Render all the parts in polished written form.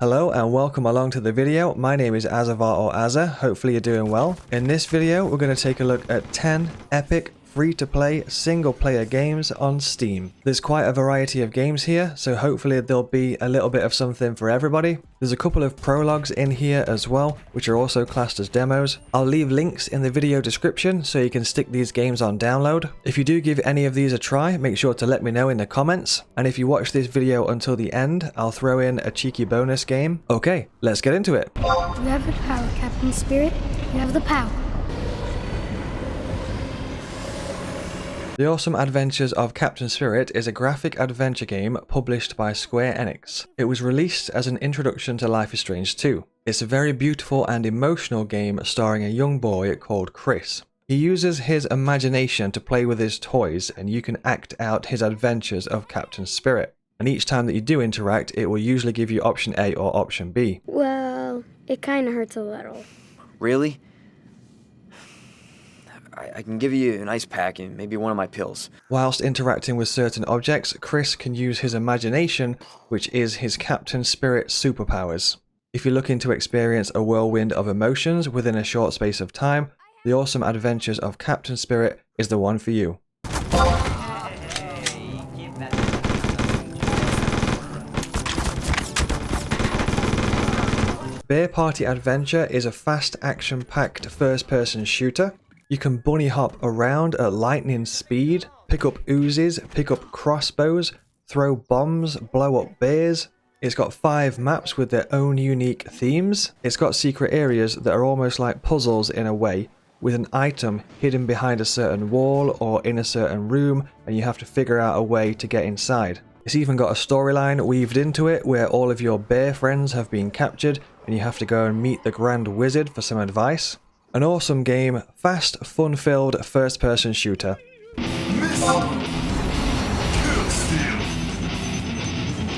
Hello and welcome along to the video. My name is Azzavhar or Azza. Hopefully you're doing well. In this video, we're going to take a look at 10 epic free-to-play single-player games on Steam. There's quite a variety of games here, so hopefully there'll be a little bit of something for everybody. There's a couple of prologues in here as well, which are also classed as demos. I'll leave links in the video description so you can stick these games on download. If you do give any of these a try, make sure to let me know in the comments. And if you watch this video until the end, I'll throw in a cheeky bonus game. Okay, let's get into it. You have the power, Captain Spirit. You have the power. The Awesome Adventures of Captain Spirit is a graphic adventure game published by Square Enix. It was released as an introduction to Life is Strange 2. It's a very beautiful and emotional game starring a young boy called Chris. He uses his imagination to play with his toys, and you can act out his adventures of Captain Spirit. And each time that you do interact, it will usually give you option A or option B. Well, it kind of hurts a little. Really? I can give you an ice pack and maybe one of my pills. Whilst interacting with certain objects, Chris can use his imagination, which is his Captain Spirit superpowers. If you're looking to experience a whirlwind of emotions within a short space of time, The Awesome Adventures of Captain Spirit is the one for you. Bear Party Adventure is a fast action-packed first-person shooter. You can bunny hop around at lightning speed, pick up oozes, pick up crossbows, throw bombs, blow up bears. It's got 5 maps with their own unique themes. It's got secret areas that are almost like puzzles in a way, with an item hidden behind a certain wall or in a certain room, and you have to figure out a way to get inside. It's even got a storyline weaved into it where all of your bear friends have been captured and you have to go and meet the Grand Wizard for some advice. An awesome game, fast, fun-filled first-person shooter. KillSteel.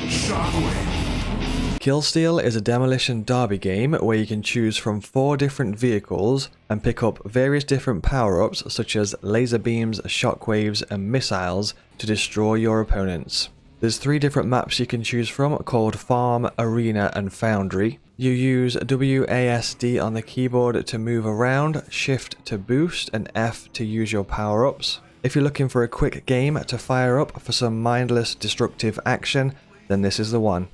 Shockwave. KillSteel is a demolition derby game where you can choose from 4 different vehicles and pick up various different power-ups such as laser beams, shockwaves, and missiles to destroy your opponents. There's 3 different maps you can choose from called Farm, Arena, and Foundry. You use WASD on the keyboard to move around, Shift to boost, and F to use your power-ups. If you're looking for a quick game to fire up for some mindless destructive action, then this is the one.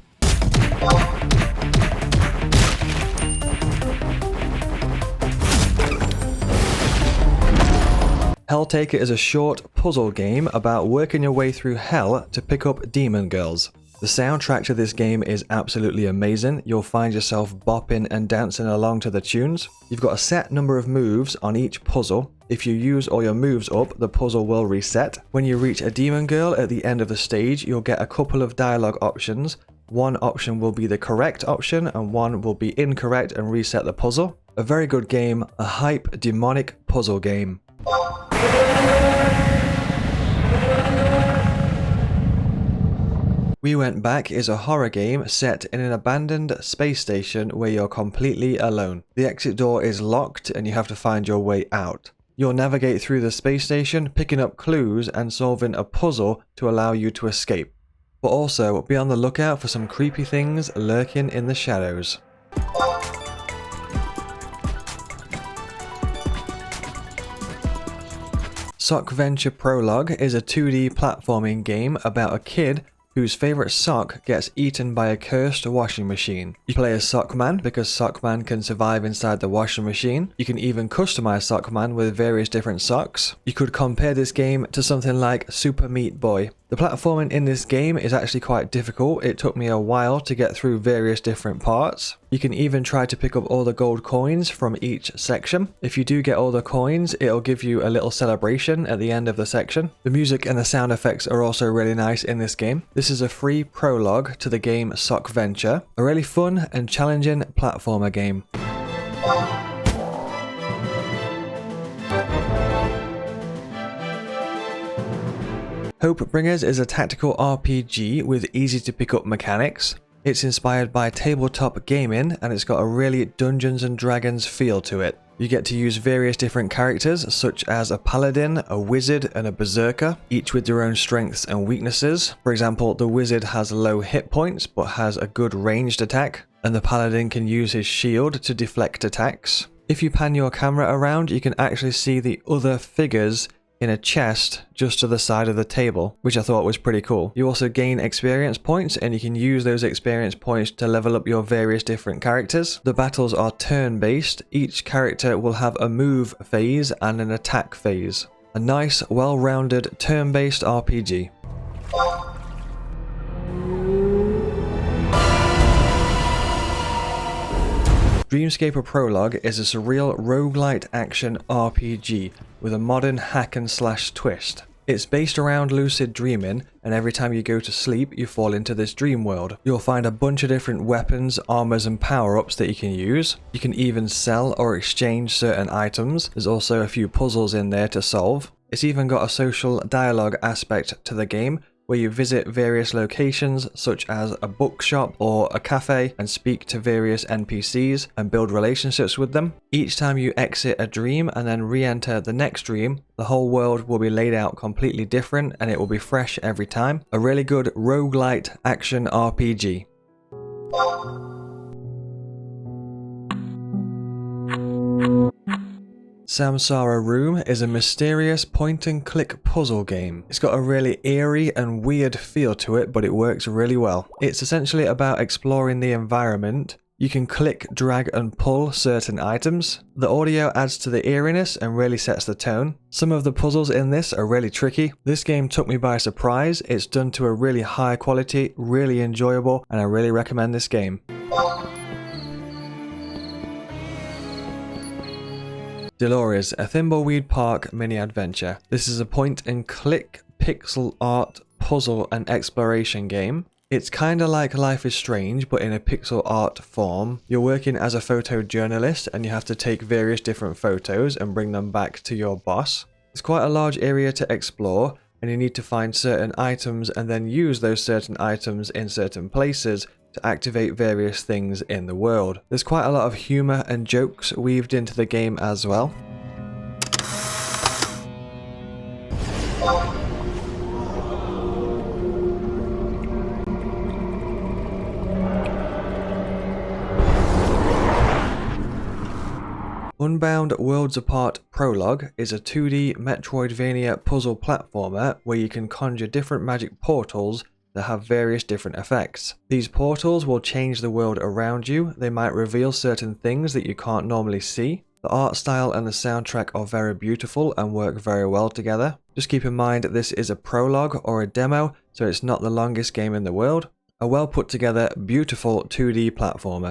Helltaker is a short puzzle game about working your way through hell to pick up demon girls. The soundtrack to this game is absolutely amazing. You'll find yourself bopping and dancing along to the tunes. You've got a set number of moves on each puzzle. If you use all your moves up, the puzzle will reset. When you reach a demon girl at the end of the stage, you'll get a couple of dialogue options. One option will be the correct option and one will be incorrect and reset the puzzle. A very good game, a hype demonic puzzle game. We Went Back is a horror game set in an abandoned space station where you're completely alone. The exit door is locked and you have to find your way out. You'll navigate through the space station, picking up clues and solving a puzzle to allow you to escape. But also, be on the lookout for some creepy things lurking in the shadows. Sockventure Prologue is a 2D platforming game about a kid whose favourite sock gets eaten by a cursed washing machine. You play as Sockman because Sockman can survive inside the washing machine. You can even customize Sockman with various different socks. You could compare this game to something like Super Meat Boy. The platforming in this game is actually quite difficult. It took me a while to get through various different parts. You can even try to pick up all the gold coins from each section. If you do get all the coins, it'll give you a little celebration at the end of the section. The music and the sound effects are also really nice in this game. This is a free prologue to the game Sockventure, a really fun and challenging platformer game. Hopebringers is a tactical RPG with easy to pick up mechanics. It's inspired by tabletop gaming and it's got a really Dungeons and Dragons feel to it. You get to use various different characters such as a paladin, a wizard and a berserker, each with their own strengths and weaknesses. For example, the wizard has low hit points but has a good ranged attack. and the paladin can use his shield to deflect attacks. If you pan your camera around, you can actually see the other figures in a chest just to the side of the table, which I thought was pretty cool. You also gain experience points, and you can use those experience points to level up your various different characters. The battles are turn-based. Each character will have a move phase and an attack phase. A nice, well-rounded, turn-based RPG. Dreamscaper Prologue is a surreal roguelite action RPG with a modern hack and slash twist. It's based around lucid dreaming, and every time you go to sleep you fall into this dream world. You'll find a bunch of different weapons, armors and power-ups that you can use. You can even sell or exchange certain items. There's also a few puzzles in there to solve. It's even got a social dialogue aspect to the game, where you visit various locations such as a bookshop or a cafe and speak to various NPCs and build relationships with them. Each time you exit a dream and then re-enter the next dream, the whole world will be laid out completely different and it will be fresh every time. A really good roguelite action RPG. Samsara Room is a mysterious point-and-click puzzle game. It's got a really eerie and weird feel to it, but it works really well. It's essentially about exploring the environment. You can click, drag and pull certain items. The audio adds to the eeriness and really sets the tone. Some of the puzzles in this are really tricky. This game took me by surprise. It's done to a really high quality, really enjoyable, and I really recommend this game. Delores, a Thimbleweed Park mini-adventure. This is a point-and-click pixel art puzzle and exploration game. It's kinda like Life is Strange, but in a pixel art form. You're working as a photojournalist and you have to take various different photos and bring them back to your boss. It's quite a large area to explore, and you need to find certain items and then use those certain items in certain places to activate various things in the world. There's quite a lot of humor and jokes weaved into the game as well. Unbound Worlds Apart Prologue is a 2D Metroidvania puzzle platformer where you can conjure different magic portals that have various different effects. These portals will change the world around you. They might reveal certain things that you can't normally see. The art style and the soundtrack are very beautiful and work very well together. Just keep in mind that this is a prologue or a demo, so it's not the longest game in the world. A well put together, beautiful 2D platformer.